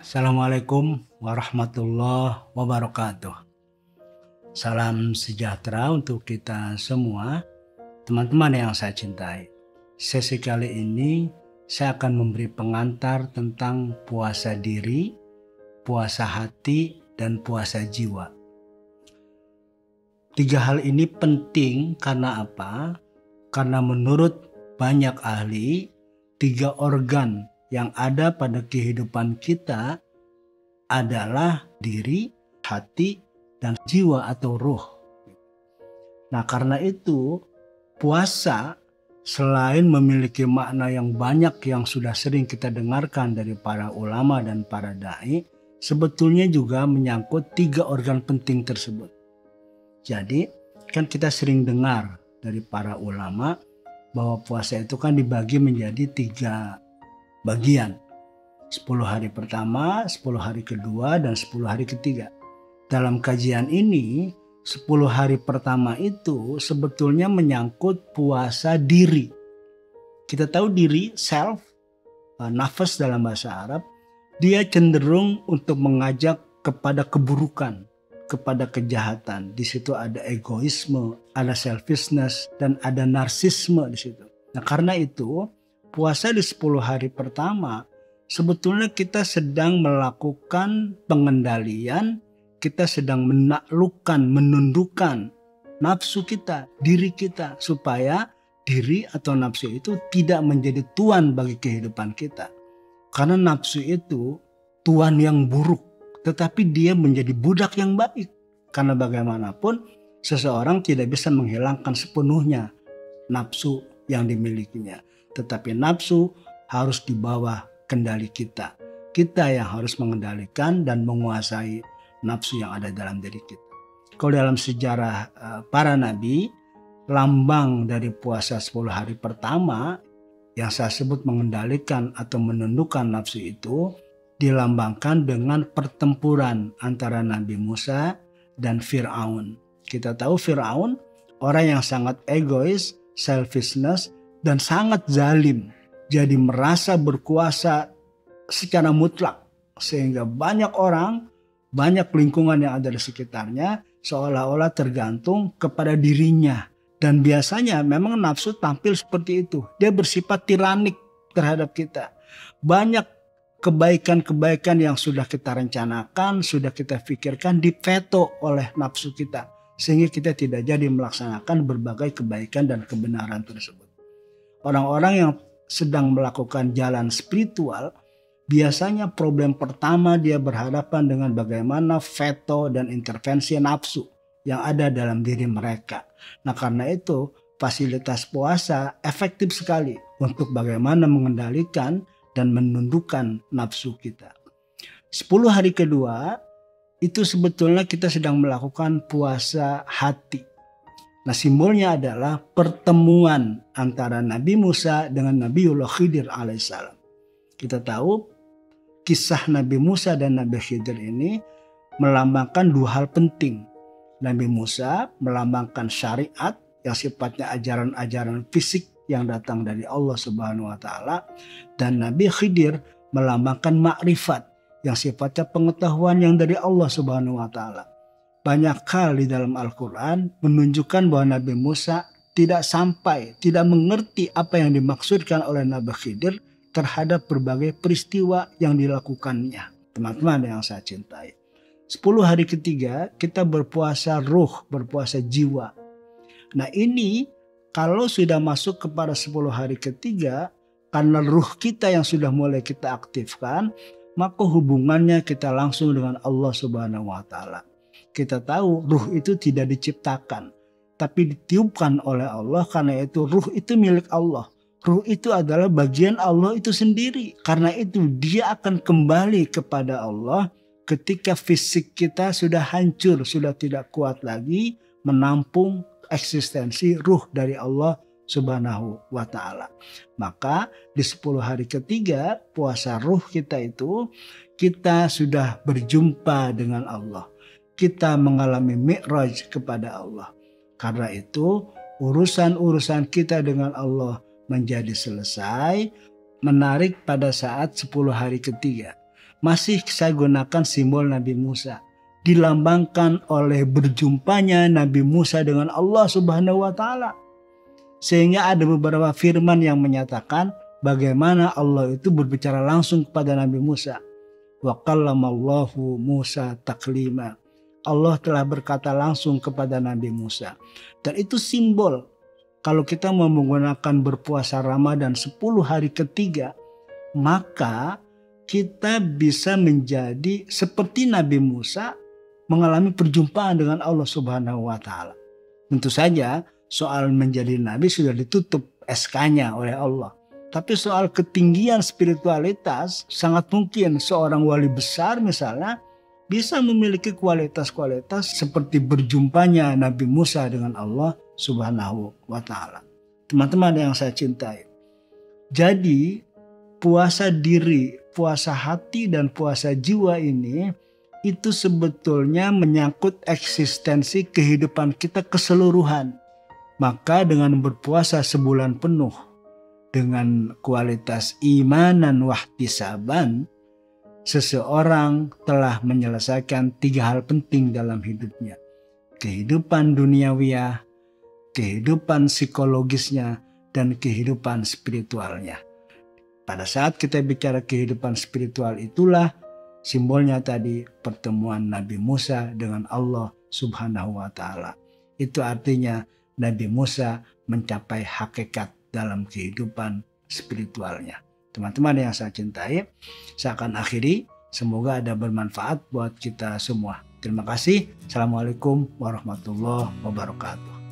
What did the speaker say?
Assalamualaikum warahmatullahi wabarakatuh. Salam sejahtera untuk kita semua, teman-teman yang saya cintai. Sesi kali ini saya akan memberi pengantar tentang puasa diri, puasa hati, dan puasa jiwa. Tiga hal ini penting karena apa? Karena menurut banyak ahli, tiga organ yang ada pada kehidupan kita adalah diri, hati, dan jiwa atau ruh. Nah, karena itu puasa selain memiliki makna yang banyak yang sudah sering kita dengarkan dari para ulama dan para dai, sebetulnya juga menyangkut tiga organ penting tersebut. Jadi, kan kita sering dengar dari para ulama bahwa puasa itu kan dibagi menjadi tiga bagian. 10 hari pertama, 10 hari kedua, dan 10 hari ketiga. Dalam kajian ini, 10 hari pertama itu sebetulnya menyangkut puasa diri. Kita tahu diri, self, nafas dalam bahasa Arab, dia cenderung untuk mengajak kepada keburukan, kepada kejahatan. Di situ ada egoisme, ada selfishness, dan ada narsisme di situ. Nah, karena itu puasa di 10 hari pertama sebetulnya kita sedang melakukan pengendalian, kita sedang menaklukkan, menundukkan nafsu kita, diri kita, supaya diri atau nafsu itu tidak menjadi tuan bagi kehidupan kita. Karena nafsu itu tuan yang buruk, tetapi dia menjadi budak yang baik. Karena bagaimanapun seseorang tidak bisa menghilangkan sepenuhnya nafsu yang dimilikinya. Tetapi nafsu harus di bawah kendali kita. Kita yang harus mengendalikan dan menguasai nafsu yang ada dalam diri kita. Kalau dalam sejarah para nabi, lambang dari puasa 10 hari pertama yang saya sebut mengendalikan atau menundukkan nafsu itu dilambangkan dengan pertempuran antara Nabi Musa dan Fir'aun. Kita tahu Fir'aun orang yang sangat egois, selfishness, dan sangat zalim. Jadi merasa berkuasa secara mutlak. Sehingga banyak orang, banyak lingkungan yang ada di sekitarnya seolah-olah tergantung kepada dirinya. Dan biasanya memang nafsu tampil seperti itu. Dia bersifat tiranik terhadap kita. Banyak kebaikan-kebaikan yang sudah kita rencanakan, sudah kita pikirkan diveto oleh nafsu kita. Sehingga kita tidak jadi melaksanakan berbagai kebaikan dan kebenaran tersebut. Orang-orang yang sedang melakukan jalan spiritual, biasanya problem pertama dia berhadapan dengan bagaimana veto dan intervensi nafsu yang ada dalam diri mereka. Nah, karena itu fasilitas puasa efektif sekali untuk bagaimana mengendalikan dan menundukkan nafsu kita. 10 hari kedua itu sebetulnya kita sedang melakukan puasa hati. Nah, simbolnya adalah pertemuan antara Nabi Musa dengan Nabiullah Khidir alaihissalam. Kita tahu kisah Nabi Musa dan Nabi Khidir ini melambangkan dua hal penting. Nabi Musa melambangkan syariat yang sifatnya ajaran-ajaran fisik yang datang dari Allah Subhanahu wa taala, dan Nabi Khidir melambangkan makrifat yang sifatnya pengetahuan yang dari Allah Subhanahu wa taala. Banyak hal di dalam Al-Quran menunjukkan bahwa Nabi Musa tidak mengerti apa yang dimaksudkan oleh Nabi Khidir terhadap berbagai peristiwa yang dilakukannya. Teman-teman yang saya cintai. 10 hari ketiga kita berpuasa ruh, berpuasa jiwa. Nah, ini kalau sudah masuk kepada 10 hari ketiga, karena ruh kita yang sudah mulai kita aktifkan, maka hubungannya kita langsung dengan Allah Subhanahu wa taala. Kita tahu ruh itu tidak diciptakan, tapi ditiupkan oleh Allah. Karena itu ruh itu milik Allah. Ruh itu adalah bagian Allah itu sendiri. Karena itu dia akan kembali kepada Allah ketika fisik kita sudah hancur, sudah tidak kuat lagi menampung eksistensi ruh dari Allah Subhanahu wa ta'ala. Maka di 10 hari ketiga puasa ruh kita itu, kita sudah berjumpa dengan Allah. Kita mengalami mi'raj kepada Allah. Karena itu urusan-urusan kita dengan Allah menjadi selesai, menarik pada saat 10 hari ketiga. masih saya gunakan simbol Nabi Musa. Dilambangkan oleh berjumpanya Nabi Musa dengan Allah Subhanahu wa Ta'ala. Sehingga ada beberapa firman yang menyatakan bagaimana Allah itu berbicara langsung kepada Nabi Musa. Wa kallamallahu Musa taklima. Allah telah berkata langsung kepada Nabi Musa. Dan itu simbol. Kalau kita mau menggunakan berpuasa Ramadan 10 hari ketiga, maka kita bisa menjadi seperti Nabi Musa mengalami perjumpaan dengan Allah Subhanahu wa Ta'ala. Tentu saja soal menjadi nabi sudah ditutup SK-nya oleh Allah. Tapi soal ketinggian spiritualitas sangat mungkin seorang wali besar misalnya bisa memiliki kualitas-kualitas seperti berjumpanya Nabi Musa dengan Allah Subhanahu wa Ta'ala. Teman-teman yang saya cintai. Jadi puasa diri, puasa hati dan puasa jiwa ini itu sebetulnya menyangkut eksistensi kehidupan kita keseluruhan. Maka dengan berpuasa sebulan penuh dengan kualitas imanan wahtisaban, seseorang telah menyelesaikan 3 hal penting dalam hidupnya. Kehidupan duniawiyah, kehidupan psikologisnya, dan kehidupan spiritualnya. Pada saat kita bicara kehidupan spiritual itulah simbolnya tadi pertemuan Nabi Musa dengan Allah Subhanahu wa Ta'ala. Itu artinya Nabi Musa mencapai hakikat dalam kehidupan spiritualnya. Teman-teman yang saya cintai, saya akan akhiri. Semoga ada bermanfaat buat kita semua. Terima kasih. Assalamualaikum warahmatullahi wabarakatuh.